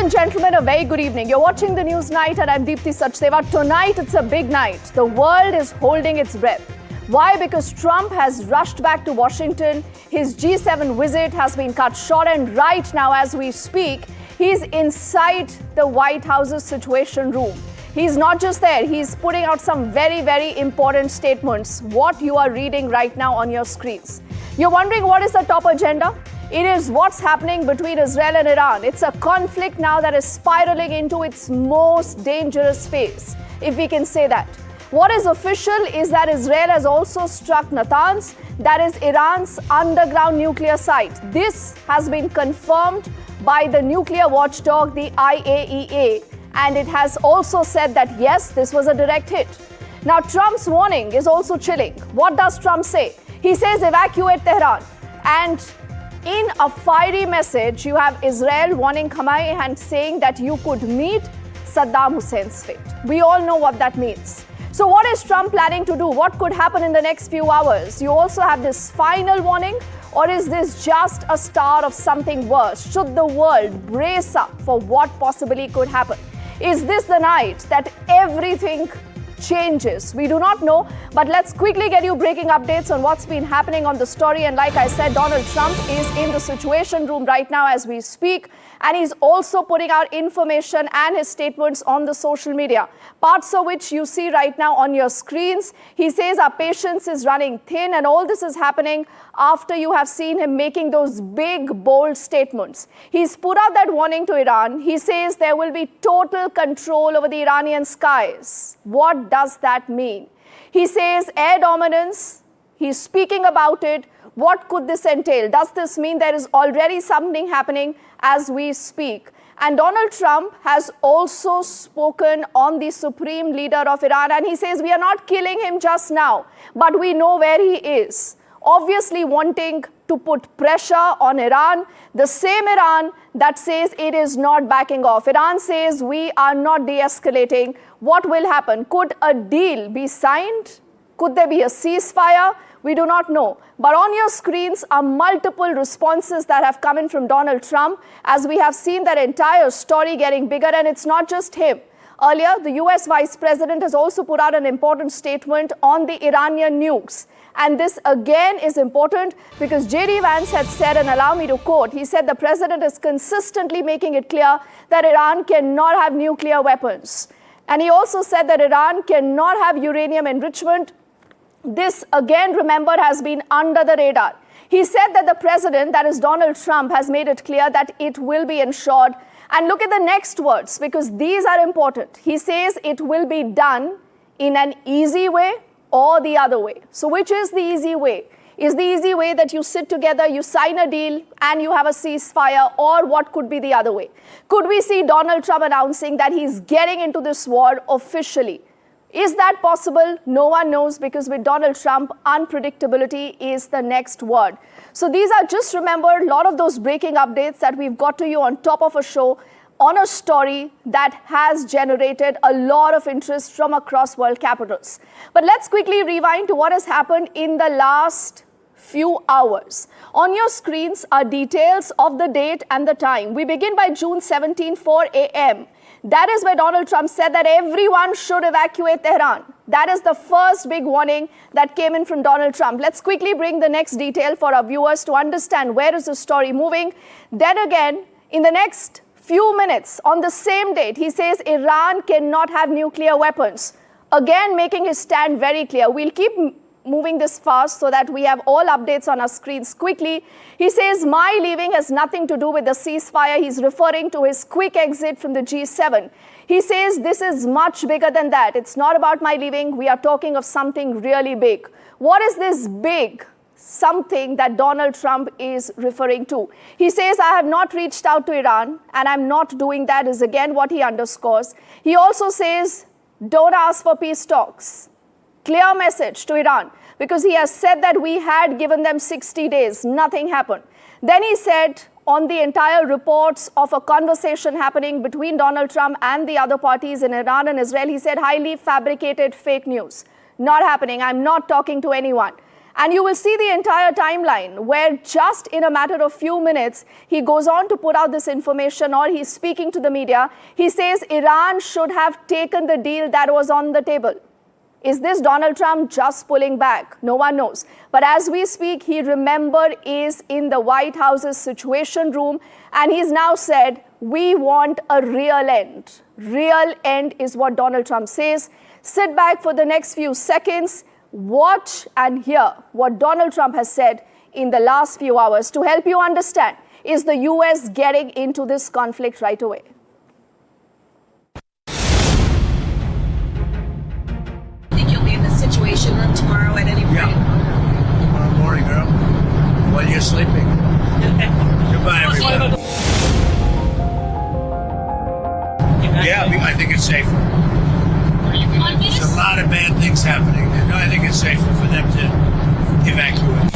and gentlemen, a very good evening. You're watching the News Night and I'm Deepthi Sachdeva. Tonight, it's a big night. The world is holding its breath. Why? Because Trump has rushed back to Washington. His G7 visit has been cut short, and right now, as we speak, he's inside the White House's Situation Room. He's not just there, he's putting out some very, very important statements, what you are reading right now on your screens. You're wondering what is the top agenda? It is what's happening between Israel and Iran. It's a conflict now that is spiraling into its most dangerous phase, if we can say that. What is official is that Israel has also struck Natanz, that is Iran's underground nuclear site. This has been confirmed by the nuclear watchdog, the IAEA, and it has also said that yes, this was a direct hit. Now, Trump's warning is also chilling. What does Trump say? He says evacuate Tehran, and in a fiery message, you have Israel warning Khamenei and saying that you could meet Saddam Hussein's fate. We all know what that means. So what is Trump planning to do? What could happen in the next few hours? You also have this final warning, or is this just a start of something worse? Should the world brace up for what possibly could happen? Is this the night that everything changes? We do not know, but let's quickly get you breaking updates on what's been happening on the story. And like I said, Donald Trump is in the Situation Room right now as we speak, and he's also putting out information and his statements on the social media, parts of which you see right now on your screens. He says our patience is running thin, and all this is happening after you have seen him making those big, bold statements. He's put out that warning to Iran. He says there will be total control over the Iranian skies. What does that mean? He says air dominance. He's speaking about it. What could this entail? Does this mean there is already something happening as we speak? And Donald Trump has also spoken on the supreme leader of Iran, and he says we are not killing him just now, but we know where he is. Obviously wanting to put pressure on Iran, the same Iran that says it is not backing off. Iran says we are not de-escalating. What will happen? Could a deal be signed? Could there be a ceasefire? We do not know. But on your screens are multiple responses that have come in from Donald Trump, as we have seen that entire story getting bigger, and it's not just him. Earlier, the US Vice President has also put out an important statement on the Iranian nukes. And this again is important because J.D. Vance had said, and allow me to quote, he said the president is consistently making it clear that Iran cannot have nuclear weapons. And he also said that Iran cannot have uranium enrichment. This, again, remember, has been under the radar. He said that the president, that is Donald Trump, has made it clear that it will be ensured. And look at the next words, because these are important. He says it will be done in an easy way or the other way. So which is the easy way? Is the easy way that you sit together, you sign a deal, and you have a ceasefire, or what could be the other way? Could we see Donald Trump announcing that he's getting into this war officially? Is that possible? No one knows, because with Donald Trump, unpredictability is the next word. So these are, just remember, a lot of those breaking updates that we've got to you on top of a show on a story that has generated a lot of interest from across world capitals. But let's quickly rewind to what has happened in the last few hours. On your screens are details of the date and the time. We begin by June 17, 4 a.m. That is where Donald Trump said that everyone should evacuate Tehran. That is the first big warning that came in from Donald Trump. Let's quickly bring the next detail for our viewers to understand where is the story moving. Then again, in the next few minutes, on the same date, he says Iran cannot have nuclear weapons. Again, making his stand very clear. We'll keep moving this fast so that we have all updates on our screens quickly. He says my leaving has nothing to do with the ceasefire. He's referring to his quick exit from the G7. He says this is much bigger than that. It's not about my leaving. We are talking of something really big. What is this big something that Donald Trump is referring to? He says I have not reached out to Iran, and I'm not doing that, is again what he underscores. He also says don't ask for peace talks. Clear message to Iran, because he has said that we had given them 60 days. Nothing happened. Then he said on the entire reports of a conversation happening between Donald Trump and the other parties in Iran and Israel, he said highly fabricated fake news. Not happening. I'm not talking to anyone. And you will see the entire timeline where just in a matter of few minutes, he goes on to put out this information, or he's speaking to the media. He says Iran should have taken the deal that was on the table. Is this Donald Trump just pulling back? No one knows. But as we speak, he, remember, is in the White House's Situation Room, and he's now said, we want a real end. Real end is what Donald Trump says. Sit back for the next few seconds, watch and hear what Donald Trump has said in the last few hours to help you understand, is the US getting into this conflict right away? Situation room tomorrow at any point? Yeah. Tomorrow morning, girl. While you're sleeping. Goodbye, everybody. Yeah, I think it's safer. There's a lot of bad things happening. I think it's safer for them to evacuate.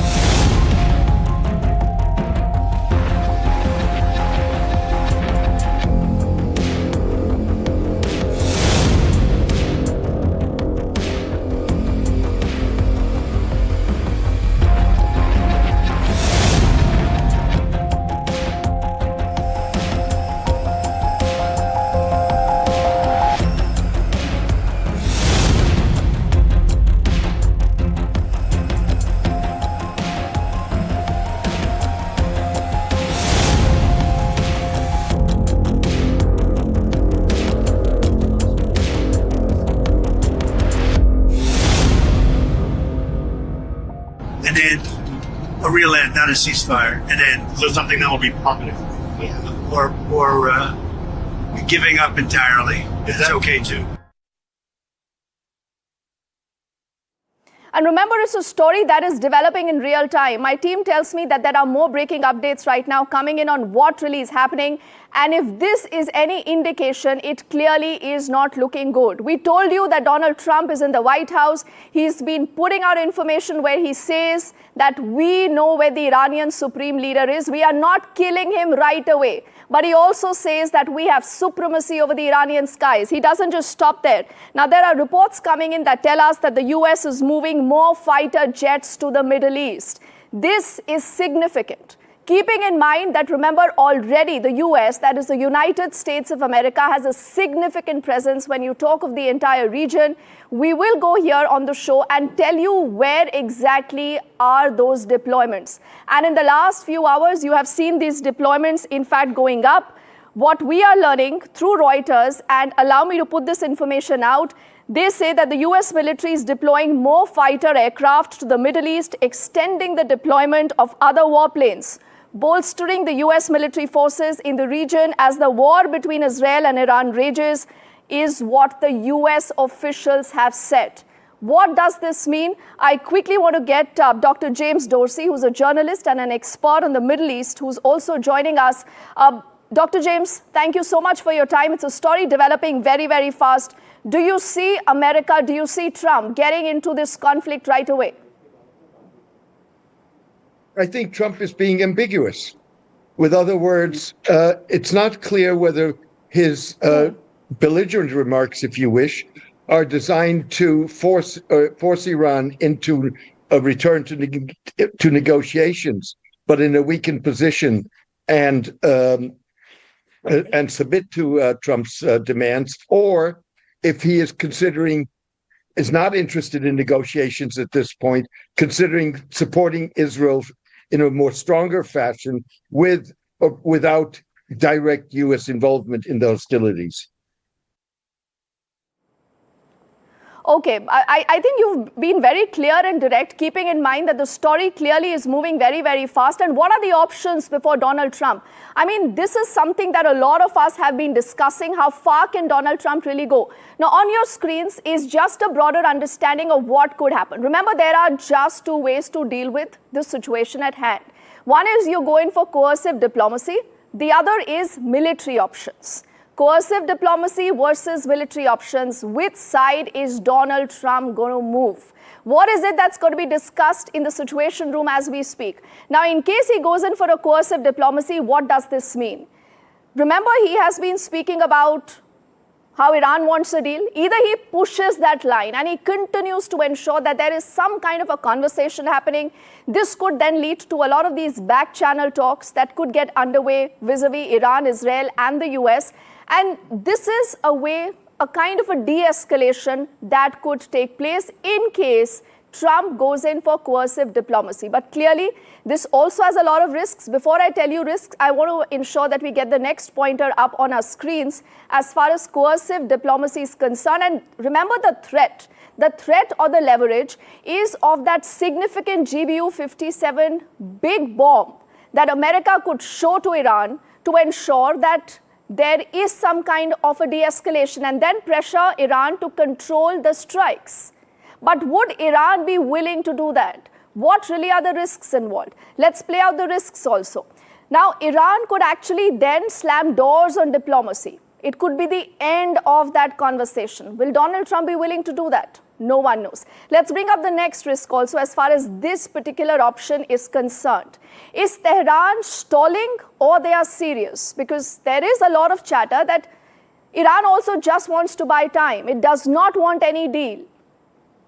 And then a real end, not a ceasefire, and then So something that will be permanent. or giving up entirely. That's okay too. And remember, it's a story that is developing in real time. My team tells me that there are more breaking updates right now coming in on what really is happening. And if this is any indication, it clearly is not looking good. We told you that Donald Trump is in the White House. He's been putting out information where he says that we know where the Iranian supreme leader is. We are not killing him right away. But he also says that we have supremacy over the Iranian skies. He doesn't just stop there. Now, there are reports coming in that tell us that the US is moving more fighter jets to the Middle East. This is significant. Keeping in mind that, remember, already the US, that is the United States of America, has a significant presence when you talk of the entire region. We will go here on the show and tell you where exactly are those deployments. And in the last few hours, you have seen these deployments, in fact, going up. What we are learning through Reuters, and allow me to put this information out, they say that the US military is deploying more fighter aircraft to the Middle East, extending the deployment of other warplanes, bolstering the US military forces in the region as the war between Israel and Iran rages, is what the US officials have said. What does this mean? I quickly want to get Dr. James Dorsey, who's a journalist and an expert on the Middle East, who's also joining us. Dr. James, thank you so much for your time. It's a story developing very, very fast. Do you see America, do you see Trump getting into this conflict right away? I think Trump is being ambiguous. With other words, it's not clear whether his belligerent remarks, if you wish, are designed to force Iran into a return to negotiations, but in a weakened position, and submit to Trump's demands, or if he is not interested in negotiations at this point, considering supporting Israel in a more stronger fashion with or without direct U.S. involvement in the hostilities. Okay, I think you've been very clear and direct, keeping in mind that the story clearly is moving very, very fast. And what are the options before Donald Trump? I mean, this is something that a lot of us have been discussing. How far can Donald Trump really go? Now, on your screens is just a broader understanding of what could happen. Remember, there are just two ways to deal with the situation at hand. One is you go in for coercive diplomacy. The other is military options. Coercive diplomacy versus military options. Which side is Donald Trump going to move? What is it that's going to be discussed in the Situation Room as we speak? Now, in case he goes in for a coercive diplomacy, what does this mean? Remember, he has been speaking about how Iran wants a deal. Either he pushes that line and he continues to ensure that there is some kind of a conversation happening. This could then lead to a lot of these back channel talks that could get underway vis-a-vis Iran, Israel and the US. And this is a kind of a de-escalation that could take place in case Trump goes in for coercive diplomacy. But clearly, this also has a lot of risks. Before I tell you risks, I want to ensure that we get the next pointer up on our screens as far as coercive diplomacy is concerned. And remember the threat. The threat or the leverage is of that significant GBU-57 big bomb that America could show to Iran to ensure that there is some kind of a de-escalation and then pressure Iran to control the strikes. But would Iran be willing to do that? What really are the risks involved? Let's play out the risks also. Now, Iran could actually then slam doors on diplomacy. It could be the end of that conversation. Will Donald Trump be willing to do that? No one knows. Let's bring up the next risk also as far as this particular option is concerned. Is Tehran stalling or they are serious? Because there is a lot of chatter that Iran also just wants to buy time. It does not want any deal.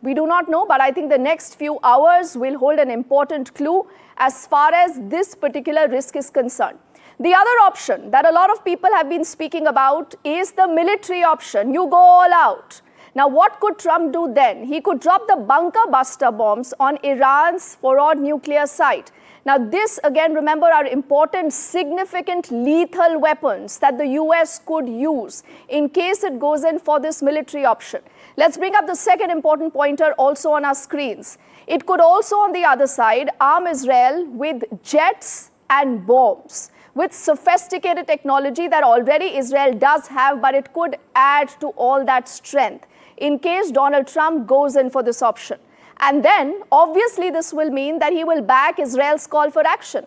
We do not know, but I think the next few hours will hold an important clue as far as this particular risk is concerned. The other option that a lot of people have been speaking about is the military option. You go all out. Now, what could Trump do then? He could drop the bunker buster bombs on Iran's Forward nuclear site. Now, this again, remember, are important, significant, lethal weapons that the US could use in case it goes in for this military option. Let's bring up the second important pointer also on our screens. It could also, on the other side, arm Israel with jets and bombs, with sophisticated technology that already Israel does have, but it could add to all that strength in case Donald Trump goes in for this option. And then, obviously, this will mean that he will back Israel's call for action.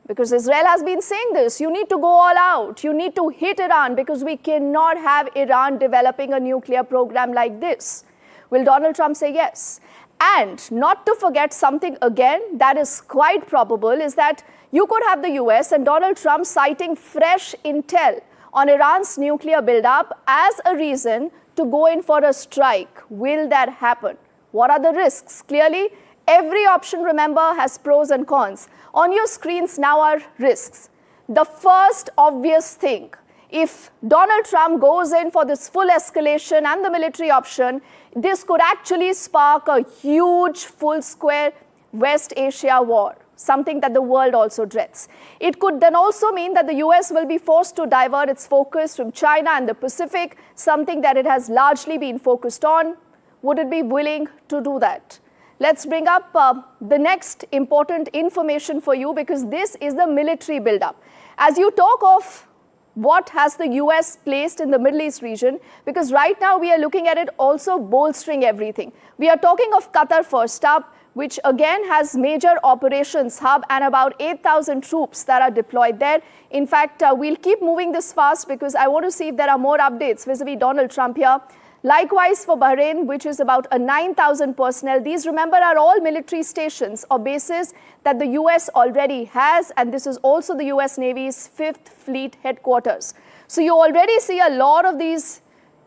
Because Israel has been saying this, you need to go all out. You need to hit Iran because we cannot have Iran developing a nuclear program like this. Will Donald Trump say yes? And not to forget something again that is quite probable is that you could have the US and Donald Trump citing fresh intel on Iran's nuclear buildup as a reason to go in for a strike. Will that happen? What are the risks? Clearly, every option, remember, has pros and cons. On your screens now are risks. The first obvious thing, if Donald Trump goes in for this full escalation and the military option, this could actually spark a huge full square West Asia war, something that the world also dreads. It could then also mean that the US will be forced to divert its focus from China and the Pacific, something that it has largely been focused on. Would it be willing to do that? Let's bring up the next important information for you because this is the military buildup. As you talk of what has the US placed in the Middle East region, because right now we are looking at it also bolstering everything. We are talking of Qatar first up, which again has major operations hub and about 8,000 troops that are deployed there. In fact, we'll keep moving this fast because I want to see if there are more updates vis-a-vis Donald Trump here. Likewise for Bahrain, which is about a 9,000 personnel. These, remember, are all military stations or bases that the US already has, and this is also the US Navy's 5th Fleet headquarters. So you already see a lot of these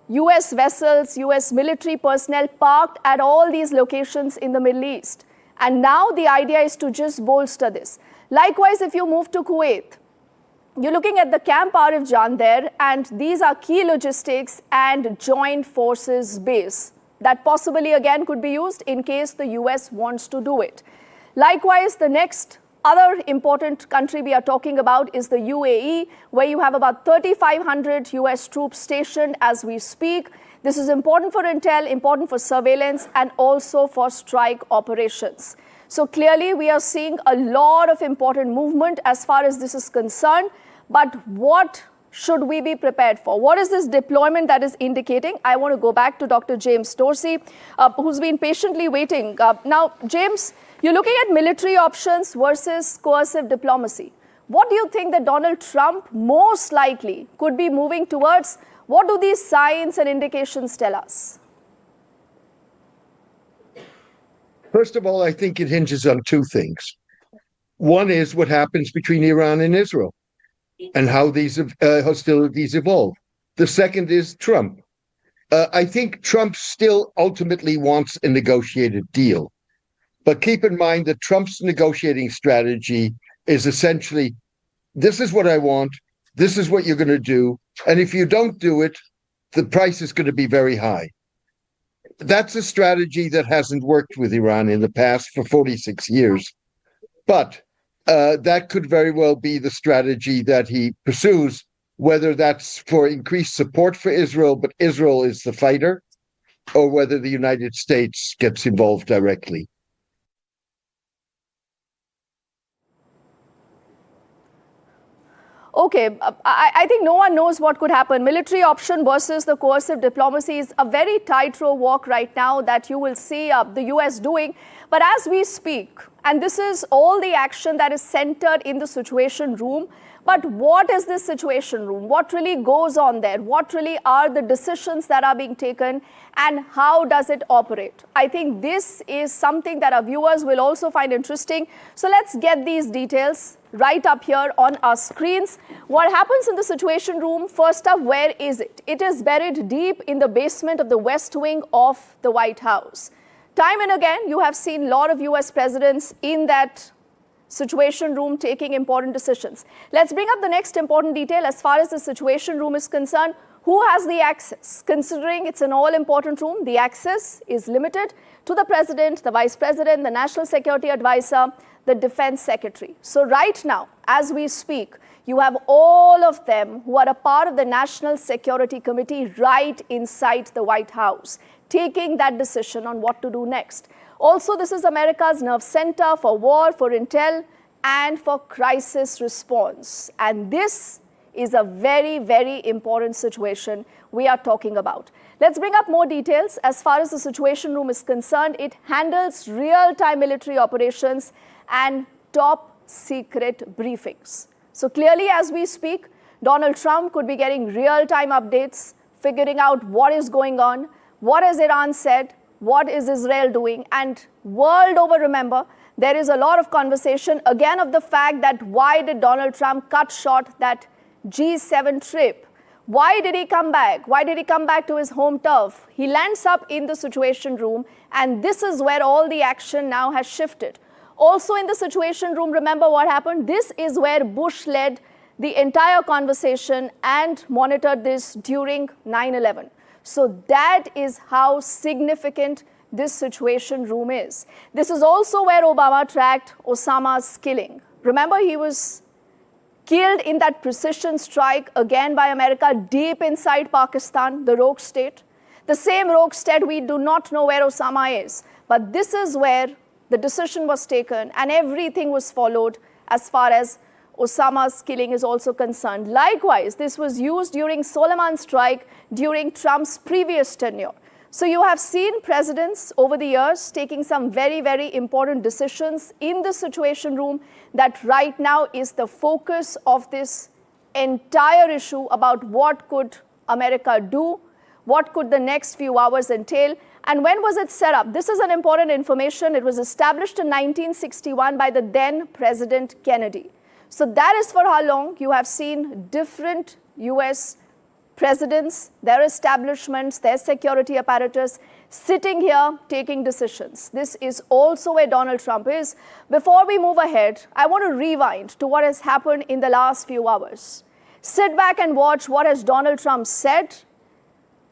US vessels, US military personnel parked at all these locations in the Middle East. And now the idea is to just bolster this. Likewise, if you move to Kuwait, you're looking at the Camp Arif Jan there, and these are key logistics and joint forces base that possibly again could be used in case the US wants to do it. Likewise, the next other important country we are talking about is the UAE, where you have about 3,500 US troops stationed as we speak. This is important for intel, important for surveillance, and also for strike operations. So clearly, we are seeing a lot of important movement as far as this is concerned. But what should we be prepared for? What is this deployment that is indicating? I want to go back to Dr. James Dorsey, who's been patiently waiting. Now, James, you're looking at military options versus coercive diplomacy. What do you think that Donald Trump most likely could be moving towards? What do these signs and indications tell us? First of all, I think it hinges on two things. One is what happens between Iran and Israel and how these hostilities evolve. The second is Trump. I think Trump still ultimately wants a negotiated deal. But keep in mind that Trump's negotiating strategy is essentially, this is what I want, this is what you're going to do, and if you don't do it, the price is going to be very high. That's a strategy that hasn't worked with Iran in the past for 46 years. But that could very well be the strategy that he pursues, whether that's for increased support for Israel, but Israel is the fighter, or whether the United States gets involved directly. Okay, I think no one knows what could happen. Military option versus the coercive diplomacy is a very tightrope walk right now that you will see the US doing. But as we speak, and this is all the action that is centered in the Situation Room, but what is this Situation Room? What really goes on there? What really are the decisions that are being taken, and how does it operate? I think this is something that our viewers will also find interesting. So let's get these details right up here on our screens. What happens in the Situation Room? First up, where is it? It is buried deep in the basement of the West Wing of the White House. Time and again, you have seen a lot of US presidents in that Situation Room taking important decisions. Let's bring up the next important detail as far as the Situation Room is concerned. Who has the access? Considering it's an all-important room, the access is limited to the president, the vice president, the national security advisor, the defense secretary. So right now, as we speak, you have all of them who are a part of the National Security Committee right inside the White House, taking that decision on what to do next. Also, this is America's nerve center for war, for intel, and for crisis response. And this is a very, very important situation we are talking about. Let's bring up more details. As far as the Situation Room is concerned, it handles real-time military operations and top secret briefings. So clearly, as we speak, Donald Trump could be getting real-time updates, figuring out what is going on, what has Iran said, what is Israel doing, and world over, remember, there is a lot of conversation again of the fact that why did Donald Trump cut short that G7 trip? Why did he come back? Why did he come back to his home turf? He lands up in the Situation Room, and this is where all the action now has shifted. Also in the Situation Room, remember what happened? This is where Bush led the entire conversation and monitored this during 9/11. So that is how significant this Situation Room is. This is also where Obama tracked Osama's killing. Remember, he was killed in that precision strike again by America deep inside Pakistan, the rogue state. The same rogue state, we do not know where Osama is. But this is where the decision was taken and everything was followed as far as Osama's killing is also concerned. Likewise, this was used during Soleiman's strike during Trump's previous tenure. So you have seen presidents over the years taking some very, very important decisions in the Situation Room that right now is the focus of this entire issue about what could America do, what could the next few hours entail, and when was it set up? This is an important information. It was established in 1961 by the then President Kennedy. So that is for how long you have seen different US presidents, their establishments, their security apparatus sitting here taking decisions. This is also where Donald Trump is. Before we move ahead, I want to rewind to what has happened in the last few hours. Sit back and watch what has Donald Trump said.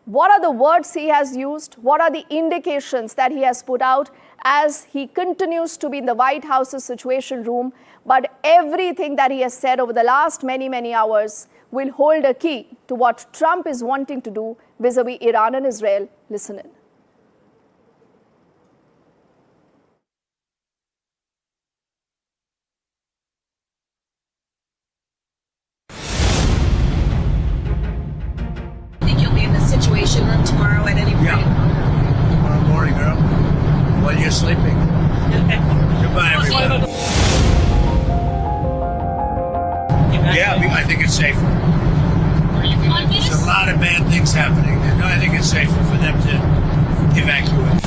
What are the words he has used? What are the indications that he has put out as he continues to be in the White House's Situation Room? But everything that he has said over the last many, many hours will hold a key to what Trump is wanting to do vis-a-vis Iran and Israel. Listen in. Think you'll be in the Situation Room tomorrow at any point? Yeah. Tomorrow morning, girl. While you're sleeping. Goodbye, everyone. Yeah, I think it's safer. There's a lot of bad things happening. No, I think it's safer for them to evacuate.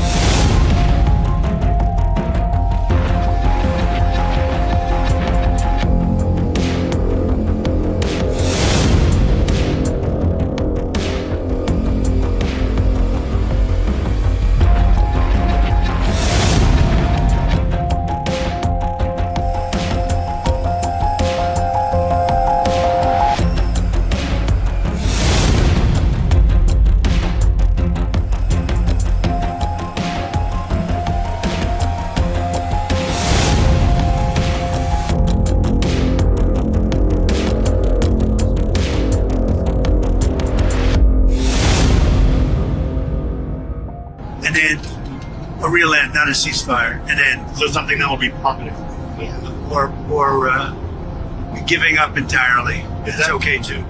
and then a real end, not a ceasefire, and then So something that will be permanent. or giving up entirely. That's okay too.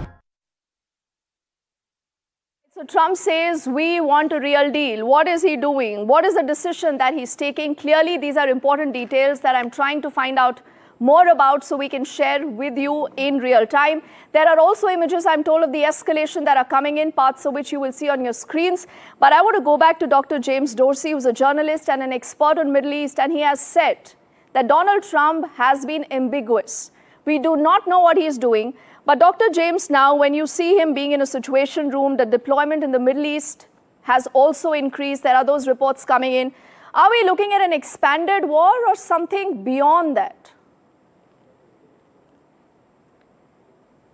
So Trump says we want a real deal. What is he doing? What is the decision that he's taking? Clearly, these are important details that I'm trying to find out more about so we can share with you in real time. There are also images, I'm told, of the escalation that are coming in, parts of which you will see on your screens. But I want to go back to Dr. James Dorsey, who's a journalist and an expert on Middle East, and he has said that Donald Trump has been ambiguous. We do not know what he is doing. But Dr. James, now when you see him being in a situation room, the deployment in the Middle East has also increased. There are those reports coming in. Are we looking at an expanded war or something beyond that?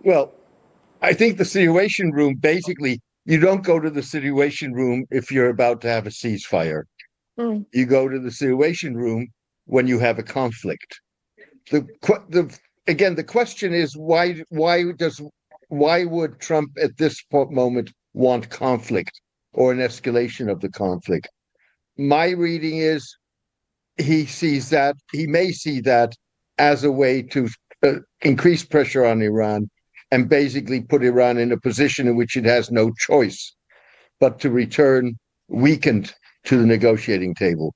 Well, I think the Situation Room, basically, you don't go to the Situation Room if you're about to have a ceasefire. You go to the Situation Room when you have a conflict. Again, the question is why would Trump at this moment want conflict or an escalation of the conflict? My reading is he may see that as a way to increase pressure on Iran and basically put Iran in a position in which it has no choice but to return weakened to the negotiating table.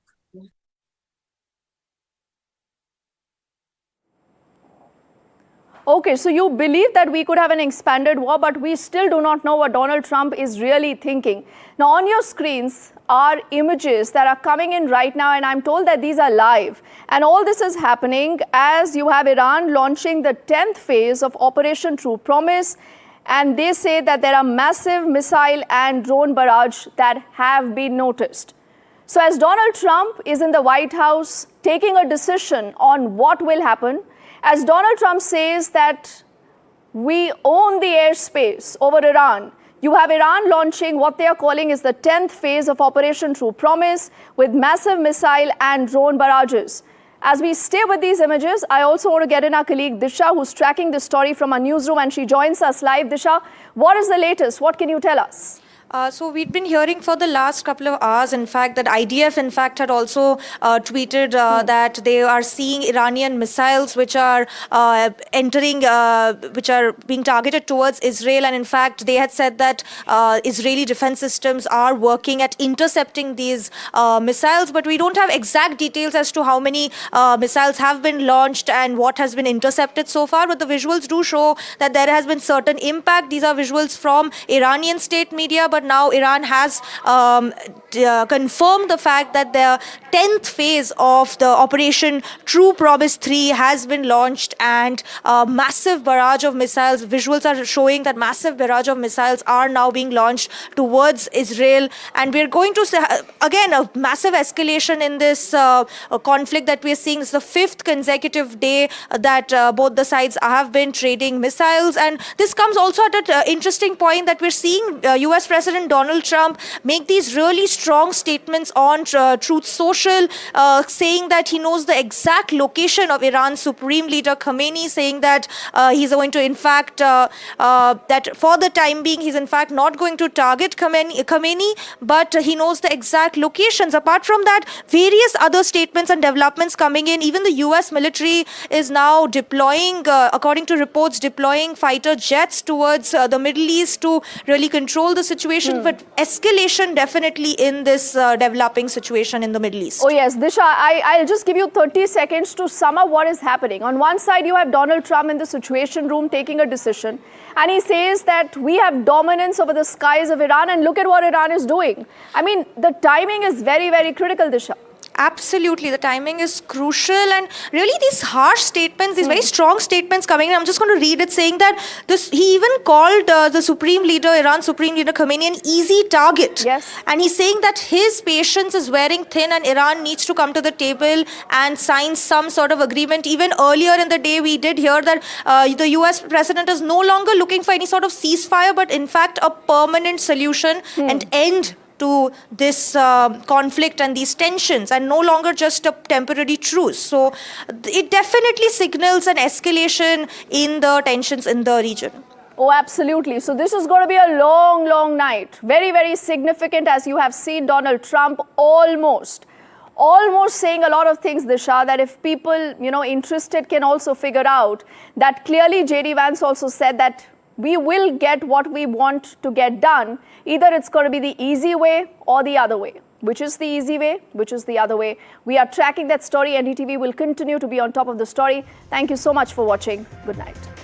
Okay, so you believe that we could have an expanded war, but we still do not know what Donald Trump is really thinking. Now, on your screens are images that are coming in right now, and I'm told that these are live. And all this is happening as you have Iran launching the 10th phase of Operation True Promise. And they say that there are massive missile and drone barrage that have been noticed. So as Donald Trump is in the White House taking a decision on what will happen, as Donald Trump says that we own the airspace over Iran, you have Iran launching what they are calling is the 10th phase of Operation True Promise with massive missile and drone barrages. As we stay with these images, I also want to get in our colleague Disha, who's tracking this story from our newsroom, and she joins us live. Disha, what is the latest? What can you tell us? So we've been hearing for the last couple of hours, in fact, that IDF, in fact, had also tweeted that they are seeing Iranian missiles which are which are being targeted towards Israel. And in fact, they had said that Israeli defense systems are working at intercepting these missiles. But we don't have exact details as to how many missiles have been launched and what has been intercepted so far. But the visuals do show that there has been certain impact. These are visuals from Iranian state media, but now Iran has confirmed the fact that the 10th phase of the Operation True Promise 3 has been launched, and a massive barrage of missiles, visuals are showing that massive barrage of missiles are now being launched towards Israel. And we're going to see, again, a massive escalation in this conflict that we're seeing. It's the 5th consecutive day that both the sides have been trading missiles. And this comes also at an interesting point that we're seeing US President Donald Trump make these really strong statements on Truth Social, saying that he knows the exact location of Iran's Supreme Leader Khamenei, saying that he's going to, in fact, that for the time being, he's in fact not going to target Khamenei, but he knows the exact locations. Apart from that, various other statements and developments coming in. Even the US military is now deploying, according to reports, deploying fighter jets towards the Middle East to really control the situation. But escalation definitely in this developing situation in the Middle East. Oh yes, Disha, I'll just give you 30 seconds to sum up what is happening. On one side, you have Donald Trump in the Situation Room taking a decision, and he says that we have dominance over the skies of Iran, and look at what Iran is doing. I mean, the timing is very, very critical, Disha. Absolutely, the timing is crucial, and really these harsh statements, these very strong statements coming in. I'm just going to read it, saying that he even called the Supreme Leader, Iran's Supreme Leader Khamenei, an easy target. Yes. And he's saying that his patience is wearing thin and Iran needs to come to the table and sign some sort of agreement. Even earlier in the day, we did hear that the US president is no longer looking for any sort of ceasefire, but in fact a permanent solution and end to this conflict and these tensions, and no longer just a temporary truce. So it definitely signals an escalation in the tensions in the region. Oh, absolutely. So this is going to be a long, long night. Very, very significant, as you have seen Donald Trump almost saying a lot of things, Disha, that if people, interested can also figure out that clearly J.D. Vance also said that we will get what we want to get done. Either it's going to be the easy way or the other way. Which is the easy way? Which is the other way? We are tracking that story. NDTV will continue to be on top of the story. Thank you so much for watching. Good night.